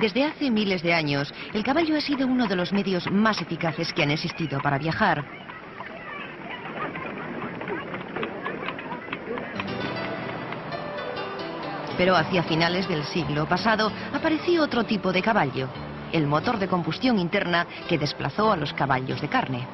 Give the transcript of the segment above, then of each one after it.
Desde hace miles de años, el caballo ha sido uno de los medios más eficaces que han existido para viajar. Pero hacia finales del siglo pasado apareció otro tipo de caballo, el motor de combustión interna que desplazó a los caballos de carne.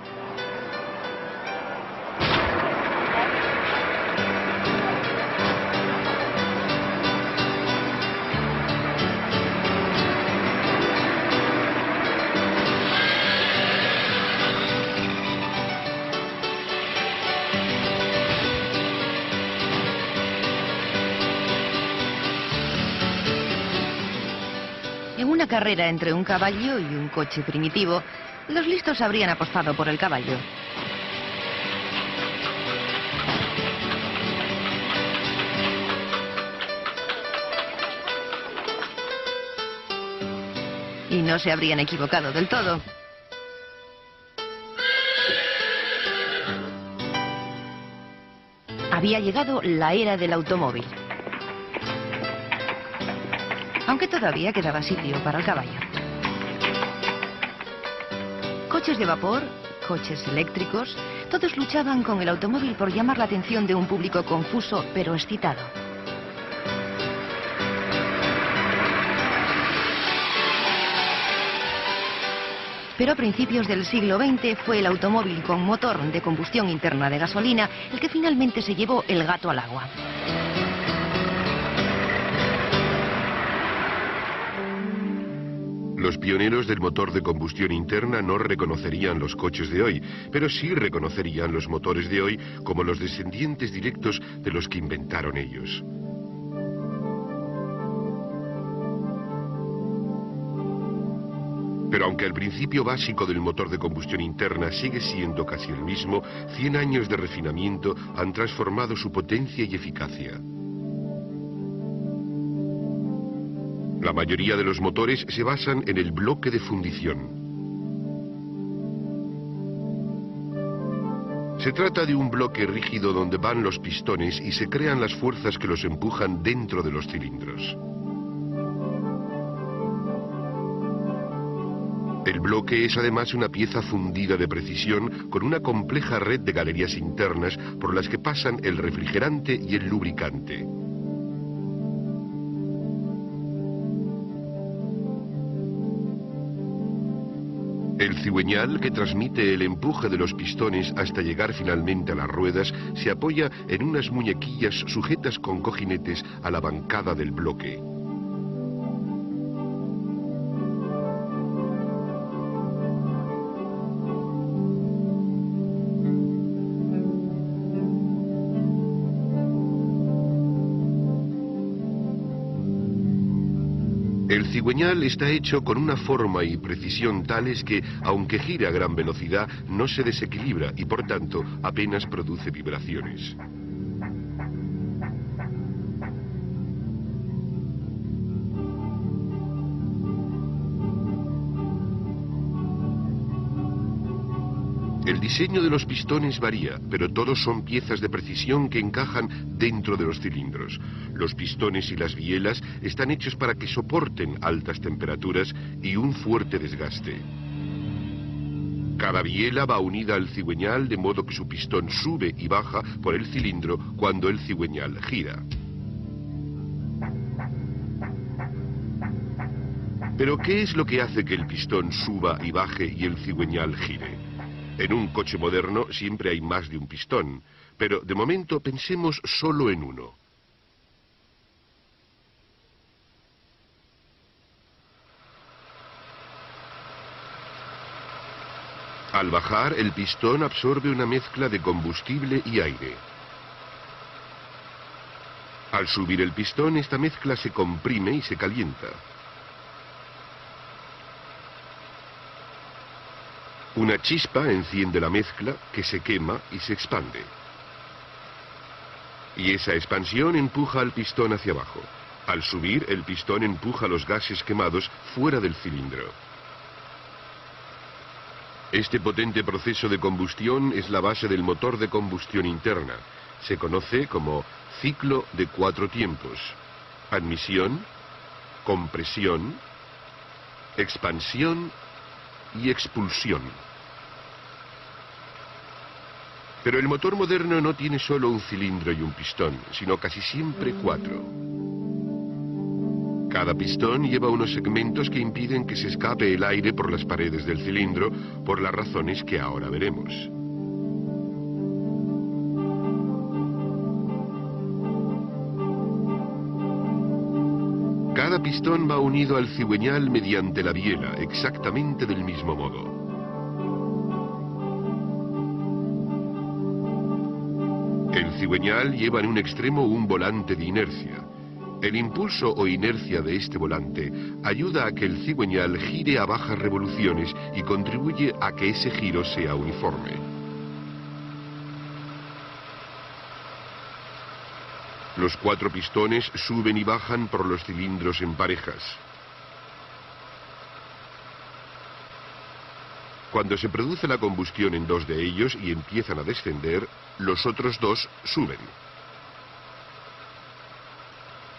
En una carrera entre un caballo y un coche primitivo, los listos habrían apostado por el caballo. Y no se habrían equivocado del todo. Había llegado la era del automóvil. Aunque todavía quedaba sitio para el caballo. Coches de vapor, coches eléctricos, todos luchaban con el automóvil por llamar la atención de un público confuso pero excitado. Pero a principios del siglo XX fue el automóvil con motor de combustión interna de gasolina el que finalmente se llevó el gato al agua. Los pioneros del motor de combustión interna no reconocerían los coches de hoy, pero sí reconocerían los motores de hoy como los descendientes directos de los que inventaron ellos. Pero aunque el principio básico del motor de combustión interna sigue siendo casi el mismo, 100 años de refinamiento han transformado su potencia y eficacia. La mayoría de los motores se basan en el bloque de fundición. Se trata de un bloque rígido donde van los pistones y se crean las fuerzas que los empujan dentro de los cilindros. El bloque es además una pieza fundida de precisión con una compleja red de galerías internas por las que pasan el refrigerante y el lubricante. El cigüeñal, que transmite el empuje de los pistones hasta llegar finalmente a las ruedas, se apoya en unas muñequillas sujetas con cojinetes a la bancada del bloque. El cigüeñal está hecho con una forma y precisión tales que, aunque gira a gran velocidad, no se desequilibra y, por tanto, apenas produce vibraciones. El diseño de los pistones varía, pero todos son piezas de precisión que encajan dentro de los cilindros. Los pistones y las bielas están hechos para que soporten altas temperaturas y un fuerte desgaste. Cada biela va unida al cigüeñal de modo que su pistón sube y baja por el cilindro cuando el cigüeñal gira. Pero ¿qué es lo que hace que el pistón suba y baje y el cigüeñal gire? En un coche moderno siempre hay más de un pistón, pero de momento pensemos solo en uno. Al bajar, el pistón absorbe una mezcla de combustible y aire. Al subir el pistón, esta mezcla se comprime y se calienta. Una chispa enciende la mezcla, que se quema y se expande. Y esa expansión empuja al pistón hacia abajo. Al subir, el pistón empuja los gases quemados fuera del cilindro. Este potente proceso de combustión es la base del motor de combustión interna. Se conoce como ciclo de 4 tiempos: admisión, compresión, expansión y expulsión. Pero el motor moderno no tiene solo un cilindro y un pistón, sino casi siempre 4. Cada pistón lleva unos segmentos que impiden que se escape el aire por las paredes del cilindro, por las razones que ahora veremos. Cada pistón va unido al cigüeñal mediante la biela, exactamente del mismo modo. El cigüeñal lleva en un extremo un volante de inercia. El impulso o inercia de este volante ayuda a que el cigüeñal gire a bajas revoluciones y contribuye a que ese giro sea uniforme. Los 4 pistones suben y bajan por los cilindros en parejas. Cuando se produce la combustión en 2 de ellos y empiezan a descender, los otros 2 suben.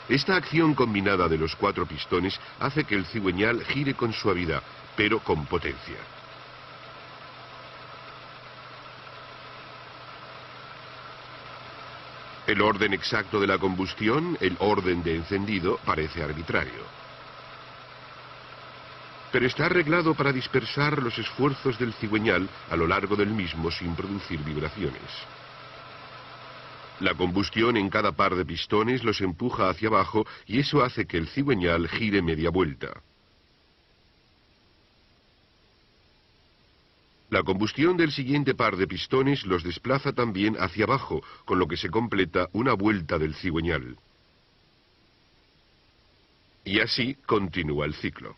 Esta acción combinada de los 4 pistones hace que el cigüeñal gire con suavidad, pero con potencia. El orden exacto de la combustión, el orden de encendido, parece arbitrario. Pero está arreglado para dispersar los esfuerzos del cigüeñal a lo largo del mismo sin producir vibraciones. La combustión en cada par de pistones los empuja hacia abajo y eso hace que el cigüeñal gire media vuelta. La combustión del siguiente par de pistones los desplaza también hacia abajo, con lo que se completa una vuelta del cigüeñal. Y así continúa el ciclo.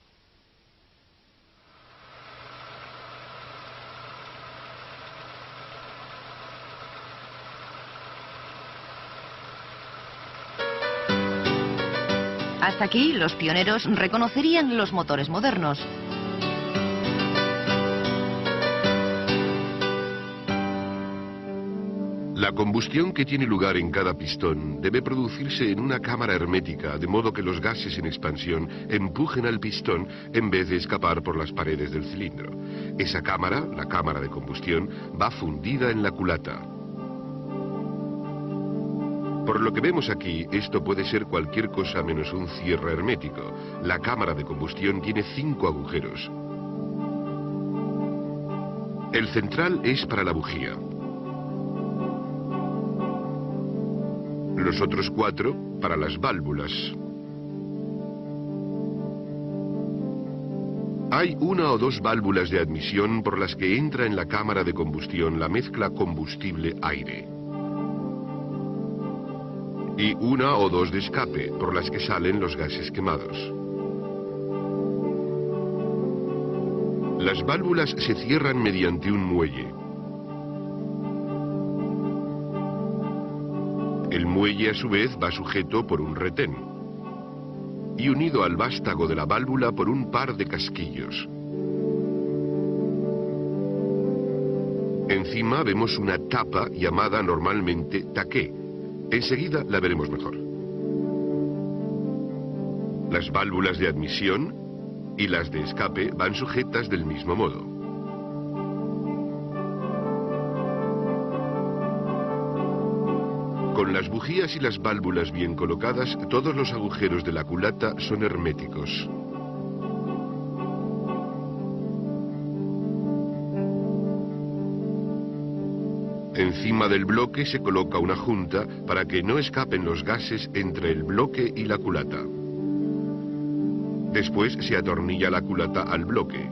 Hasta aquí, los pioneros reconocerían los motores modernos. La combustión que tiene lugar en cada pistón debe producirse en una cámara hermética, de modo que los gases en expansión empujen al pistón en vez de escapar por las paredes del cilindro. Esa cámara, la cámara de combustión, va fundida en la culata. Por lo que vemos aquí, esto puede ser cualquier cosa menos un cierre hermético. La cámara de combustión tiene 5 agujeros. El central es para la bujía. Los otros 4 para las válvulas. Hay 1 o 2 válvulas de admisión por las que entra en la cámara de combustión la mezcla combustible-aire. Y 1 o 2 de escape, por las que salen los gases quemados. Las válvulas se cierran mediante un muelle. El muelle, a su vez, va sujeto por un retén y unido al vástago de la válvula por un par de casquillos. Encima vemos una tapa llamada normalmente taqué. Enseguida la veremos mejor. Las válvulas de admisión y las de escape van sujetas del mismo modo. Con las bujías y las válvulas bien colocadas, todos los agujeros de la culata son herméticos. Encima del bloque se coloca una junta para que no escapen los gases entre el bloque y la culata. Después se atornilla la culata al bloque.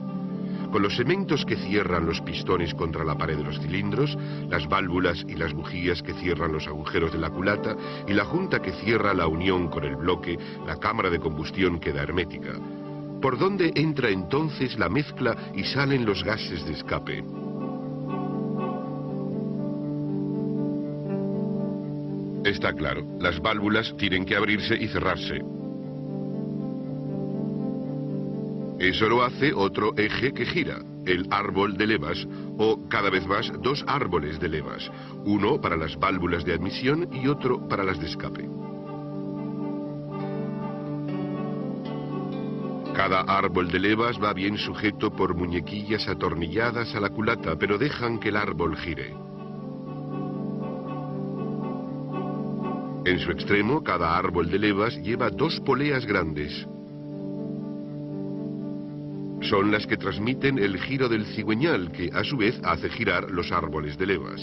con los segmentos que cierran los pistones contra la pared de los cilindros, las válvulas y las bujías que cierran los agujeros de la culata y la junta que cierra la unión con el bloque, la cámara de combustión queda hermética. ¿Por dónde entra entonces la mezcla y salen los gases de escape? Está claro, las válvulas tienen que abrirse y cerrarse. Eso lo hace otro eje que gira, el árbol de levas, o cada vez más dos árboles de levas, uno para las válvulas de admisión y otro para las de escape. Cada árbol de levas va bien sujeto por muñequillas atornilladas a la culata, pero dejan que el árbol gire. En su extremo, cada árbol de levas lleva dos poleas grandes. Son las que transmiten el giro del cigüeñal, que a su vez hace girar los árboles de levas.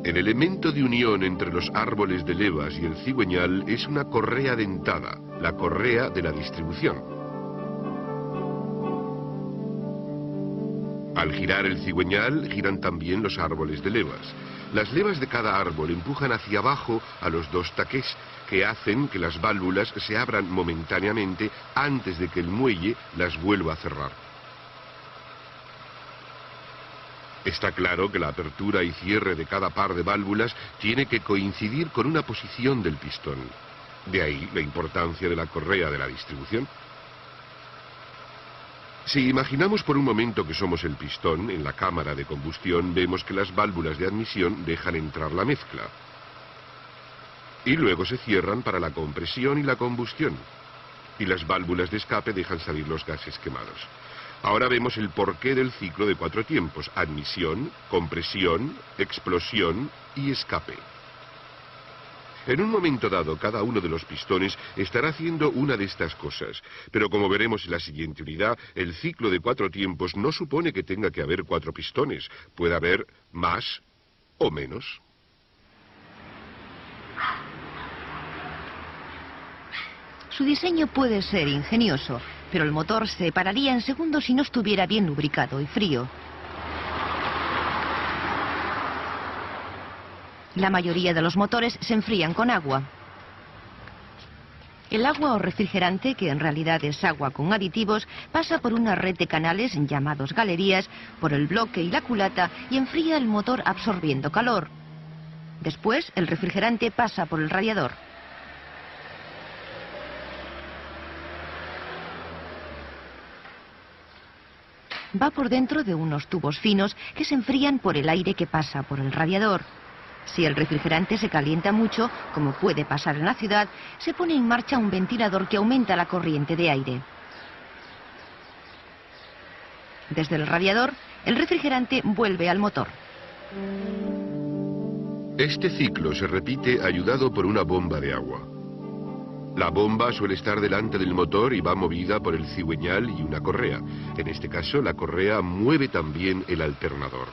El elemento de unión entre los árboles de levas y el cigüeñal es una correa dentada, la correa de la distribución. Al girar el cigüeñal, giran también los árboles de levas. Las levas de cada árbol empujan hacia abajo a los dos taqués, que hacen que las válvulas se abran momentáneamente antes de que el muelle las vuelva a cerrar. Está claro que la apertura y cierre de cada par de válvulas tiene que coincidir con una posición del pistón. De ahí la importancia de la correa de la distribución. Si imaginamos por un momento que somos el pistón, en la cámara de combustión vemos que las válvulas de admisión dejan entrar la mezcla. Y luego se cierran para la compresión y la combustión. Y las válvulas de escape dejan salir los gases quemados. Ahora vemos el porqué del ciclo de 4 tiempos: admisión, compresión, explosión y escape. En un momento dado, cada uno de los pistones estará haciendo una de estas cosas, pero como veremos en la siguiente unidad, el ciclo de 4 tiempos no supone que tenga que haber 4 pistones. Puede haber más o menos. Su diseño puede ser ingenioso, pero el motor se pararía en segundos si no estuviera bien lubricado y frío. La mayoría de los motores se enfrían con agua. El agua o refrigerante, que en realidad es agua con aditivos, pasa por una red de canales llamados galerías, por el bloque y la culata y enfría el motor absorbiendo calor. Después, el refrigerante pasa por el radiador. Va por dentro de unos tubos finos que se enfrían por el aire que pasa por el radiador. Si el refrigerante se calienta mucho, como puede pasar en la ciudad, se pone en marcha un ventilador que aumenta la corriente de aire. Desde el radiador, el refrigerante vuelve al motor. Este ciclo se repite ayudado por una bomba de agua. La bomba suele estar delante del motor y va movida por el cigüeñal y una correa. En este caso, la correa mueve también el alternador.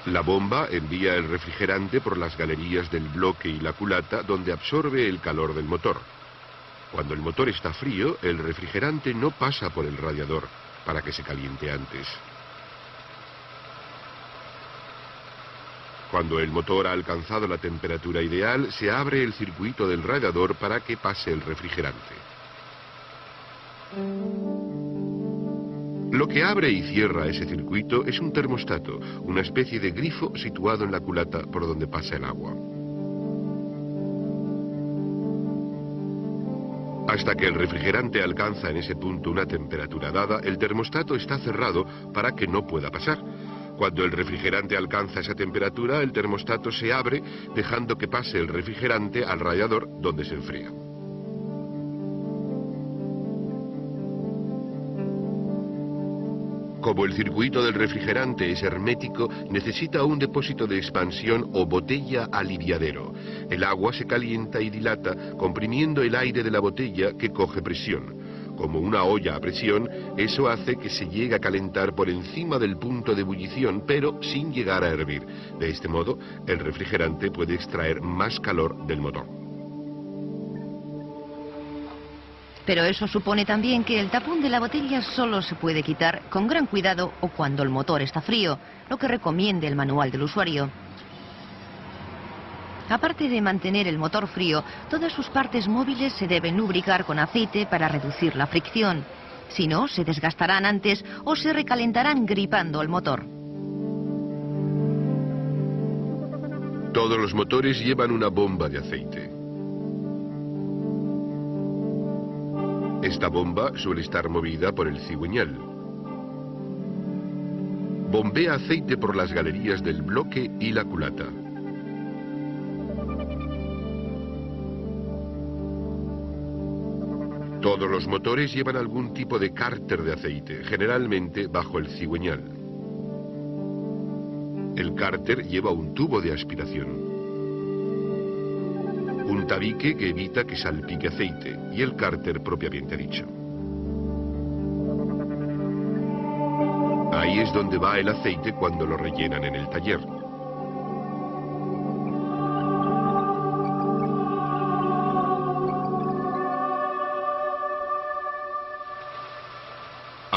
La bomba envía el refrigerante por las galerías del bloque y la culata, donde absorbe el calor del motor. Cuando el motor está frío, el refrigerante no pasa por el radiador para que se caliente antes. Cuando el motor ha alcanzado la temperatura ideal, se abre el circuito del radiador para que pase el refrigerante. Lo que abre y cierra ese circuito es un termostato, una especie de grifo situado en la culata por donde pasa el agua. Hasta que el refrigerante alcanza en ese punto una temperatura dada, el termostato está cerrado para que no pueda pasar. Cuando el refrigerante alcanza esa temperatura, el termostato se abre, dejando que pase el refrigerante al radiador, donde se enfría. Como el circuito del refrigerante es hermético, necesita un depósito de expansión o botella aliviadero. El agua se calienta y dilata, comprimiendo el aire de la botella que coge presión. como una olla a presión, eso hace que se llegue a calentar por encima del punto de ebullición, pero sin llegar a hervir. De este modo, el refrigerante puede extraer más calor del motor. Pero eso supone también que el tapón de la botella solo se puede quitar con gran cuidado o cuando el motor está frío, lo que recomienda el manual del usuario. Aparte de mantener el motor frío, todas sus partes móviles se deben lubricar con aceite para reducir la fricción. Si no, se desgastarán antes o se recalentarán gripando el motor. Todos los motores llevan una bomba de aceite. Esta bomba suele estar movida por el cigüeñal. Bombea aceite por las galerías del bloque y la culata. Todos los motores llevan algún tipo de cárter de aceite, generalmente bajo el cigüeñal. El cárter lleva un tubo de aspiración, un tabique que evita que salpique aceite y el cárter propiamente dicho. Ahí es donde va el aceite cuando lo rellenan en el taller.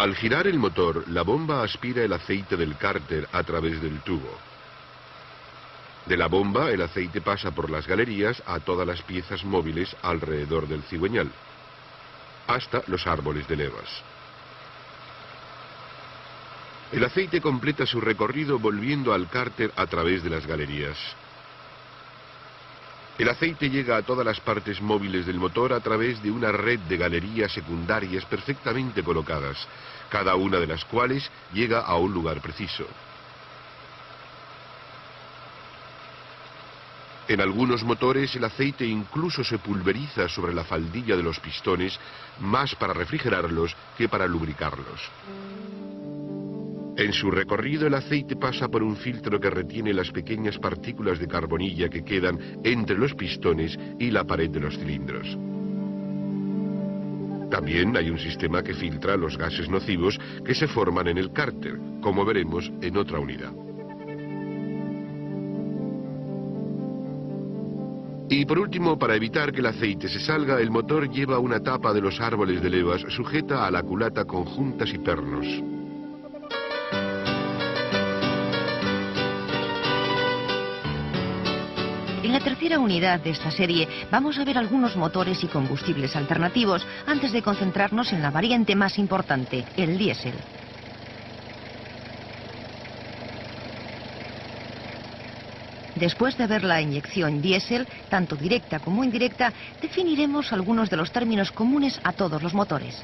Al girar el motor, la bomba aspira el aceite del cárter a través del tubo. De la bomba, el aceite pasa por las galerías a todas las piezas móviles alrededor del cigüeñal, hasta los árboles de levas. El aceite completa su recorrido volviendo al cárter a través de las galerías. El aceite llega a todas las partes móviles del motor a través de una red de galerías secundarias perfectamente colocadas, cada una de las cuales llega a un lugar preciso. En algunos motores el aceite incluso se pulveriza sobre la faldilla de los pistones, más para refrigerarlos que para lubricarlos. En su recorrido el aceite pasa por un filtro que retiene las pequeñas partículas de carbonilla que quedan entre los pistones y la pared de los cilindros. También hay un sistema que filtra los gases nocivos que se forman en el cárter, como veremos en otra unidad. Y por último, para evitar que el aceite se salga, el motor lleva una tapa de los árboles de levas sujeta a la culata con juntas y pernos. En la tercera unidad de esta serie vamos a ver algunos motores y combustibles alternativos antes de concentrarnos en la variante más importante, el diésel. Después de ver la inyección diésel, tanto directa como indirecta, definiremos algunos de los términos comunes a todos los motores,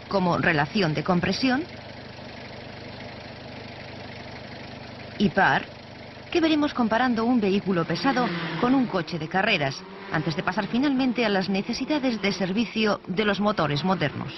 como relación de compresión y par, que veremos comparando un vehículo pesado con un coche de carreras, antes de pasar finalmente a las necesidades de servicio de los motores modernos.